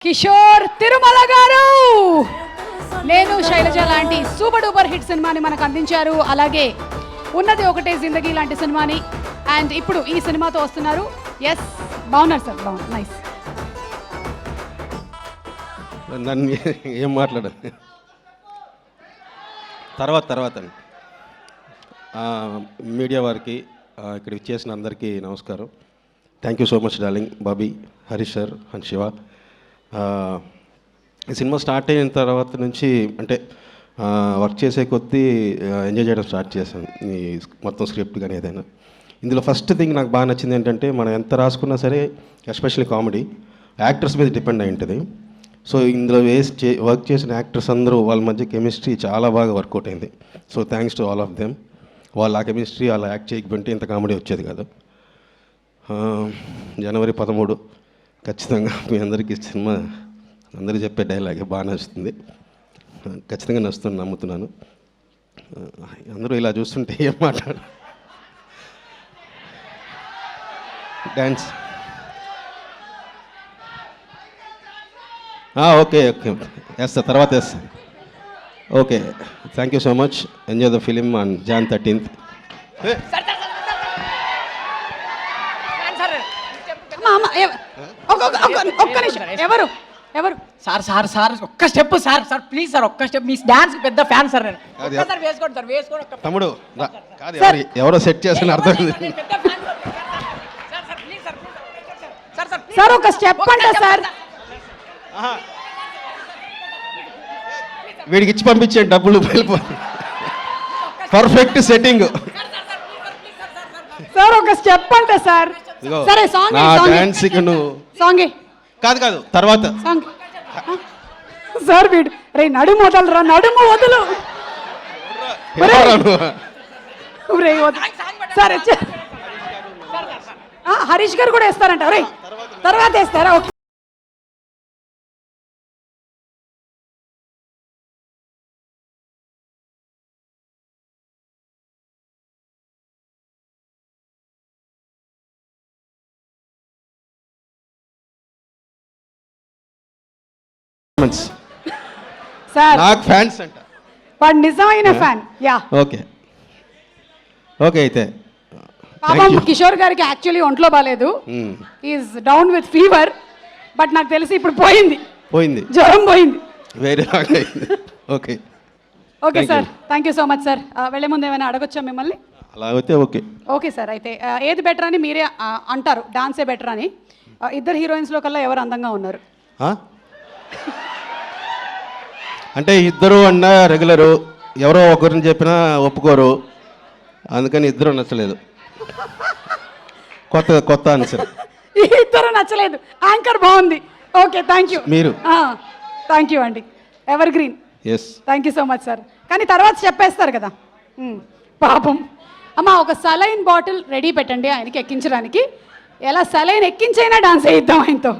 కిషోర్ తిరుమల గారు నేను శైలజ లాంటి సూపర్ డూపర్ హిట్ సినిమాని మనకు అందించారు. అలాగే ఉన్నది ఒకటే జిందగీ లాంటి సినిమాని అండ్ ఇప్పుడు ఈ సినిమాతో వస్తున్నారు. ఎస్ బాగున్నారు సార్, బాగున్నారు, నైస్. నన్ను ఏం మాట్లాడాలి తర్వాత మీడియా వారికి ఇక్కడ ఇచ్చేసిన అందరికీ నమస్కారం. Thank you so much darling, Bobby, Harish sir and Shiva. ఈ సినిమా స్టార్ట్ అయిన తర్వాత నుంచి అంటే వర్క్ చేసే కొద్దీ ఎంజాయ్ చేయడం స్టార్ట్ చేశాను. ఈ మొత్తం స్క్రిప్ట్ కానీ ఏదైనా. ఇందులో ఫస్ట్ థింగ్ నాకు బాగా నచ్చింది ఏంటంటే మనం ఎంత రాసుకున్నా సరే ఎస్పెషల్లీ కామెడీ యాక్టర్స్ మీద డిపెండ్ అయి ఉంటుంది. సో ఇందులో వర్క్ చేసిన యాక్టర్స్ అందరూ వాళ్ళ మధ్య కెమిస్ట్రీ చాలా బాగా వర్కౌట్ అయింది. So thanks to all of them. వాళ్ళ ఆ కెమిస్ట్రీ వాళ్ళ యాక్ట్ చేయకపోతే ఇంత కామెడీ వచ్చేది కాదు. జనవరి 13 ఖచ్చితంగా మీ అందరికీ సినిమా అందరూ చెప్పే డైలాగే బాగా నచ్చుతుంది. ఖచ్చితంగా నచ్చుతుంది నమ్ముతున్నాను. అందరూ ఇలా చూస్తుంటే ఏం మాట్లాడు డ్యాన్స్ ఓకే వేస్తా, తర్వాత వేస్తా. Okay, thank you so much. Enjoy the film on Jan 13th. ఒక్క నిమిషం, ఎవరు ఎవరు సార్ సార్ సార్ ఒక్క step sir sir please sir ఒక్క స్టెప్. మీ డాన్స్ పెద్ద ఫ్యాన్ సార్ నేను. సార్ వేసుకోండి సార్, వేసుకోండి ఒక్క తమ్ముడు. కాదు, ఎవరో సెట్ చేసిన అర్థం సార్ ఒక స్టెప్ అంట సార్. వీడికి ఇచ్చి పంపించే డబ్బులు వెళ్ళిపోతుంది. పర్ఫెక్ట్ సెట్టింగ్ సార్, ఒక స్టెప్ అంట సార్. సరే సాంగ్ డాన్స్ సాంగ్ కాదు తర్వాత సాంగ్. సార్ వీడు రే నడుము వదలరా, నడుము వదులు. సరే హరీష్ గారు కూడా వేస్తారంట. రే తర్వాత వేస్తారా? ఓకే. సార్ నాకు ఫ్యాన్స్ అంట, వాడు నిజమైన ఫ్యాన్. యా ఓకే అయితే పాపం కిషోర్ గారికి యాక్చువల్లీ ఒంట్లో బాగాలేదు, is down with fever. But నాకు తెలిసి ఇప్పుడు పోయింది, జ్వరం పోయింది, వేరే okay okay sir. Thank you so much sir. వెళ్ళే ముందు ఏమైనా అడగొచ్చా మిమ్మల్ని? అలాగైతే ఓకే. ఓకే సార్, అయితే ఏది బెటర్ అని మీరే అంటారు? డాన్సే బెటర్ అని. ఇద్దరు హీరోయిన్స్లో కల్లా ఎవరు అందంగా ఉన్నారు? అంటే ఇద్దరు అన్న రెగ్యులరు, ఎవరో ఒకరిని చెప్పినా ఒప్పుకోరు, అందుకని ఇద్దరు నచ్చలేదు. కొత్త ఆన్సర్. ఇద్దరు నచ్చలేదు, యాంకర్ బాగుంది. Okay, thank you. మీరు థ్యాంక్ యూ అండి, evergreen. Yes, thank you so much sir. కానీ తర్వాత చెప్పేస్తారు కదా పాపం. అమ్మ ఒక సలైన్ బాటిల్ రెడీ పెట్టండి ఆయనకి ఎక్కించడానికి. ఎలా సలైన్ ఎక్కించైనా డాన్స్ వేయిద్దాం ఆయనతో.